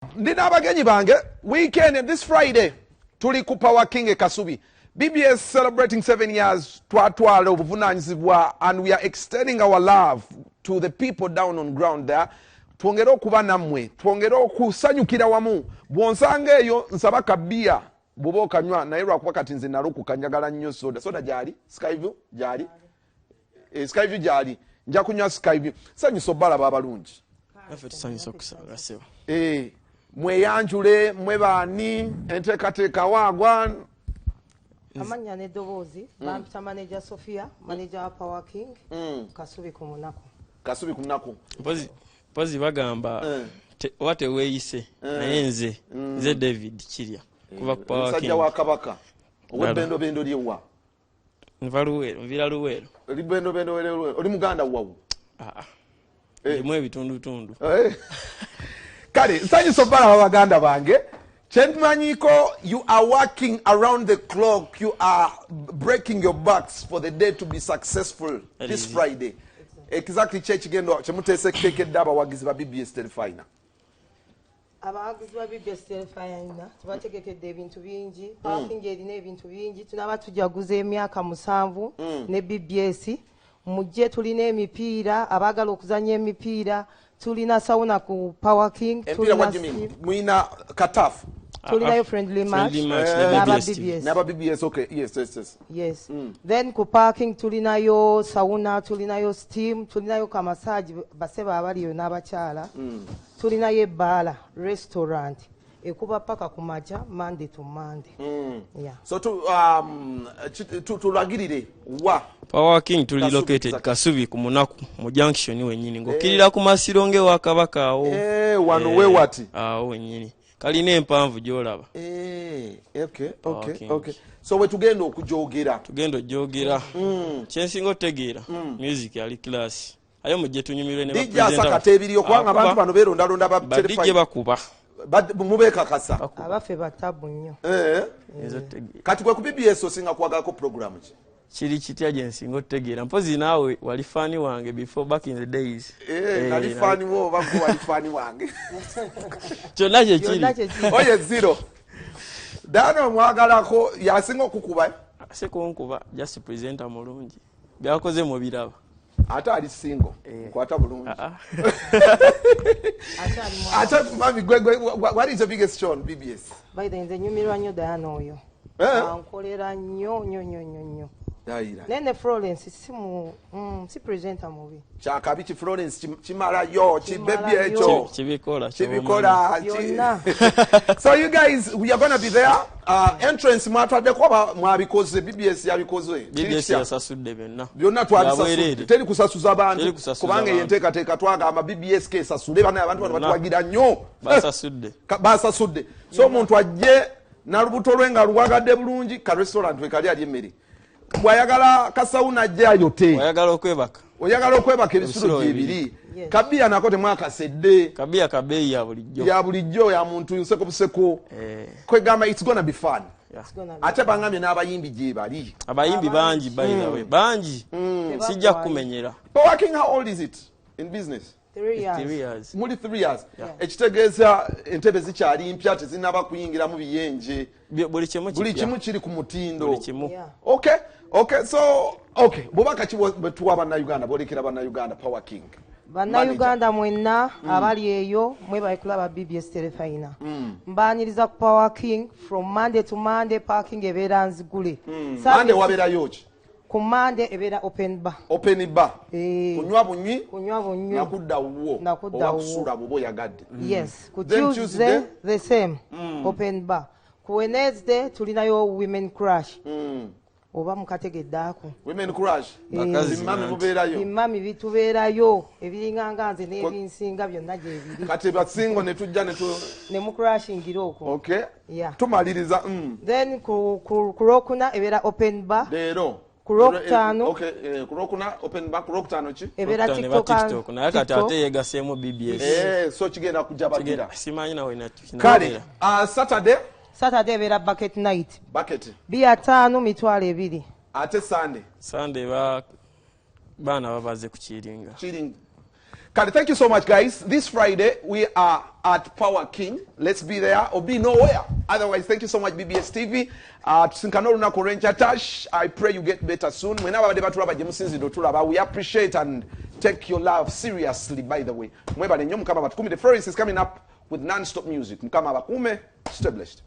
Ndina abagenyi bange weekend this Friday tuli ku Power King e Kasubi. BBS celebrating 7 years twatwala obuvunanyizibwa, and we are extending our love to the people down on ground there. Twongera okuba nammwe, twongera okusanyukira wamu. Bwonsanga eyo nsaba kabia bobo kanywa naye lwakuba kati nze naluku kanyagala nnyo soda gyali Skyview gyali Skyview gyali nja kunywa Skyview sanyuso balaba abalungi afe tusanyuso kusanga sewa mweyanjule mwebani enteekateeka wagwa amanya ne dobozi bampita manager Sofia manager wa Power King Kasubi ku munaku pozi bagamba wate weeyise naye nze David Kirya kuva ku Power King sajja wa kabaka ow'ebbendo lyewa nva Luweero libendo oli muganda wawu limu ebitundutundu kale nsanyusa balaba baganda bange kyemanyiko you are working around the clock, you are breaking your backs for the day to be successful this Friday. Exactly kyekigendo kyemuteese kuteekedde abawagizi ba BBS Telefina. Abawagizi ba BBS Telefina tubategekedde ebintu bingi, parking erina ebintu bingi, tunaba tujaguza emyaka 7 ne BBS. Mujje tulina emipiira, abagala okuzanya emipiira, tulina sauna ku Power King, tulina mwina katafu. Tulina friendly match Never BBS, okay. Yes. Then ku parking tulina yo sauna, tulina yo steam, tulina yo kamassage baseba abali yo n'abakyala. Tulina yo bala restaurant. Ekuba paka kumaja Monday to Monday. Yeah. So tulagirire wa Power King tuli located Kasubi ku munaku mu junction wenyini ngokirira ku Masironge wa Kabaka awo wano we wati wenyini kalina empanvu gyolaba okay. So we tugenda okujogera kyensinga otegeera music ali class ayo mujje tunyumirwe ne bapresenter sakate ebiriyo kwanga abantu bano beronda ba telefone bakuba mubeka kasa abafe batabu nnyo kati kwe ku BBS osinga kwagalako program ki kiri kitya gyensinga otegeera mpozi naawe wali fani wange before back in the days nali fani wo bako wali fani wange kyonna kyekiri oye zero dano mwagalako yasinga okukuba sekonkuba just presenter mulungi byakoze mu biraba ate ali single kwata bulungi ate mami what is the biggest show on BBS by the nyumirwa nnyo Diana oyo ankolera nnyo nene Florence si presenter mubi chakabi ki Florence chimala yo chibebi echo chibikola so you guys we are going to be there entrance mwatwadde kwa mwabikoze BBS yabikoze BBS yasasudde byonna twabisasudde teri kusasuza abantu kubanga yenteekateeka twagamba BBS ke sasudde bana abantu batwagira nnyo basasudde so omuntu ajje nalubuto lwenga luwagadde bulungi ka restaurant we kali ali emmere wayagala kasauna jayo te oyagala okwebaka ebisulo ebiri kabia nako temwakasedde kabia kabeyi ya bulijjo ya muntu nseko buseko kwegamba it's gonna be fun ate bangamye n'abayimbi gye bali abayimbi bangi by the way bangi sijja kumenyera Power King, how old is it in business? 3 years. Muli 3 years. Ekitegeeza entebe zikyali mpya tezinaba kuyingira mu biyenje. Buli kimu kiri ku mutindo. Okay, so bubaka kibuwa bana Uganda bolekera bana Uganda Power King. Bana Uganda mwenna abali eyo mwe bayikulaba BBS Telefina. Mbaniriza ku Power King from Monday to Monday, parking ebeera nzigule. Monday wabera yoki? Ku Monday ebeera open bar. Kunywa bunyi nakudda wo nakusula bubo yagadde. Yes. Ku Tuesday the same open bar. Ku Wednesday tulinayo women crush. Oba mukategeddaako women crush bakazi mubeerayo imami bitubeerayo ebiringanga nze n'ebinsinga byonna gye biri kati basingo ne tujja ne mu crashingira okwo tumaliriza then ku Rokuna ebeera open bar leero ku Rokutano ku Rokuna open bar ku Rokutano ki ebeera TikTok naye kati ate yegaseemu BBS so kigenda kujja bagira simanyi nawe kale Saturday ebeera bucket night. Bia 5 mitwalo 2. Ate Sunday baana babaze ku Kiringa. Kale, thank you so much, guys. This Friday, we are at Power King. Let's be there or be nowhere. Otherwise, thank you so much, BBS TV. Tusinkano lunako Ranger Tash. I pray you get better soon. Whenever we appreciate and take your love seriously, by the way. The Florence is coming up with non-stop music. Stay blessed.